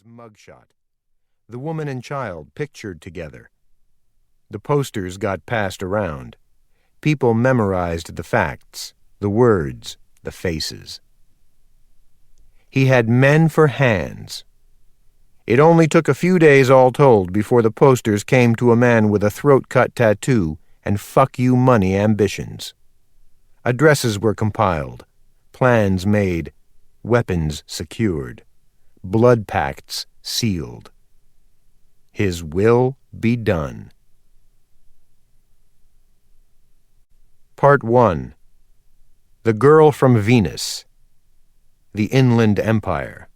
child's mugshot. The woman and child pictured together. The posters got passed around. People memorized the facts, the words, the faces. He had men for hands. It only took a few days all told before the posters came to a man with a throat-cut tattoo and fuck you money ambitions. Addresses were compiled, plans made, weapons secured, blood pacts sealed. His will be done. Part 1. The Girl from Venus. The Inland Empire.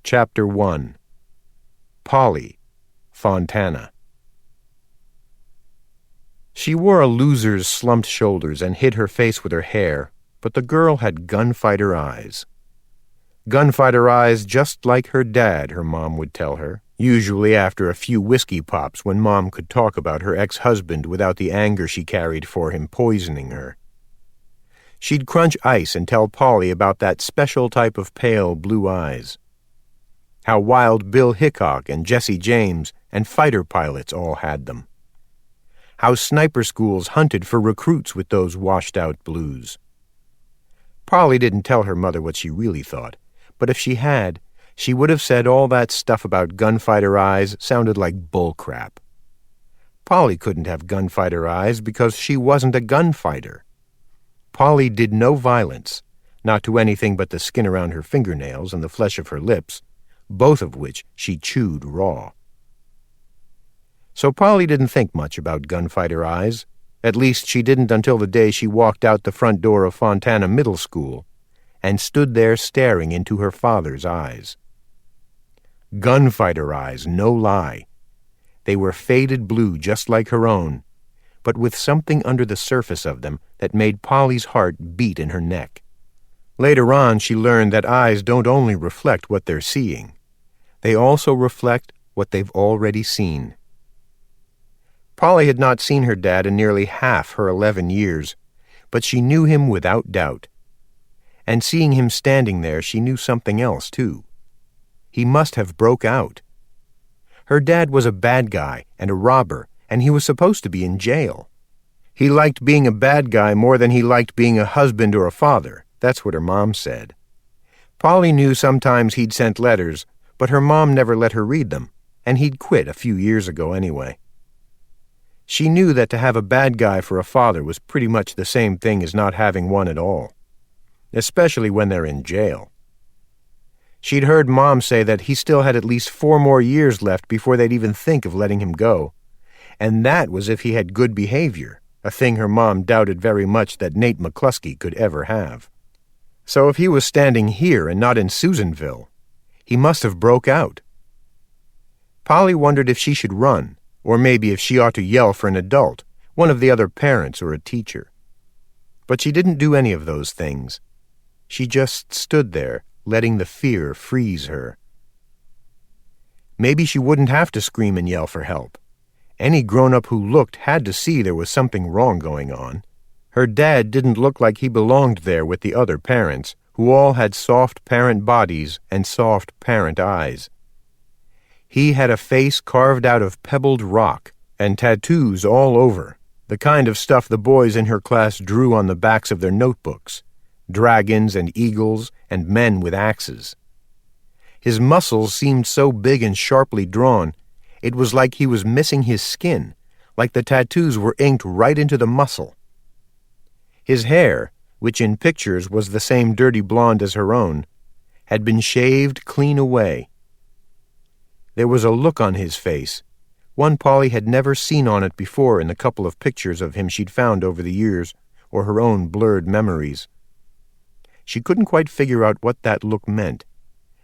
Chapter 1. Polly, Fontana. She wore a loser's slumped shoulders and hid her face with her hair, but the girl had gunfighter eyes. Gunfighter eyes just like her dad, her mom would tell her, usually after a few whiskey pops when Mom could talk about her ex-husband without the anger she carried for him poisoning her. She'd crunch ice and tell Polly about that special type of pale blue eyes. How Wild Bill Hickok and Jesse James and fighter pilots all had them. How sniper schools hunted for recruits with those washed-out blues. Polly didn't tell her mother what she really thought, but if she had, she would have said all that stuff about gunfighter eyes sounded like bullcrap. Polly couldn't have gunfighter eyes because she wasn't a gunfighter. Polly did no violence, not to anything but the skin around her fingernails and the flesh of her lips, both of which she chewed raw. So Polly didn't think much about gunfighter eyes. At least she didn't until the day she walked out the front door of Fontana Middle School and stood there staring into her father's eyes. Gunfighter eyes, no lie. They were faded blue just like her own, but with something under the surface of them that made Polly's heart beat in her neck. Later on she learned that eyes don't only reflect what they're seeing. They also reflect what they've already seen. Polly had not seen her dad in nearly half her 11 years, but she knew him without doubt. And seeing him standing there, she knew something else, too. He must have broke out. Her dad was a bad guy and a robber, and he was supposed to be in jail. He liked being a bad guy more than he liked being a husband or a father. That's what her mom said. Polly knew sometimes he'd sent letters, but her mom never let her read them, and he'd quit a few years ago anyway. She knew that to have a bad guy for a father was pretty much the same thing as not having one at all, especially when they're in jail. She'd heard Mom say that he still had at least 4 more years left before they'd even think of letting him go, and that was if he had good behavior, a thing her mom doubted very much that Nate McCluskey could ever have. So if he was standing here and not in Susanville, he must have broke out. Polly wondered if she should run, or maybe if she ought to yell for an adult, one of the other parents or a teacher. But she didn't do any of those things. She just stood there, letting the fear freeze her. Maybe she wouldn't have to scream and yell for help. Any grown-up who looked had to see there was something wrong going on. Her dad didn't look like he belonged there with the other parents, who all had soft parent bodies and soft parent eyes. He had a face carved out of pebbled rock and tattoos all over, the kind of stuff the boys in her class drew on the backs of their notebooks, dragons and eagles and men with axes. His muscles seemed so big and sharply drawn, it was like he was missing his skin, like the tattoos were inked right into the muscle. His hair, which in pictures was the same dirty blonde as her own, had been shaved clean away. There was a look on his face, one Polly had never seen on it before in the couple of pictures of him she'd found over the years, or her own blurred memories. She couldn't quite figure out what that look meant,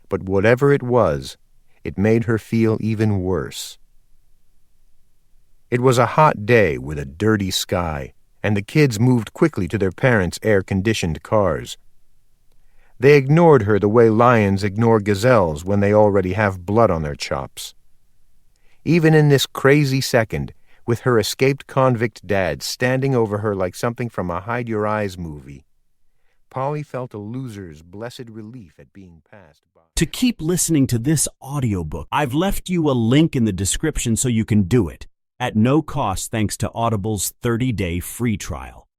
but whatever it was, it made her feel even worse. It was a hot day with a dirty sky, and the kids moved quickly to their parents' air-conditioned cars. They ignored her the way lions ignore gazelles when they already have blood on their chops. Even in this crazy second, with her escaped convict dad standing over her like something from a hide-your-eyes movie, Polly felt a loser's blessed relief at being passed by. To keep listening to this audiobook, I've left you a link in the description so you can do it, at no cost thanks to Audible's 30-day free trial.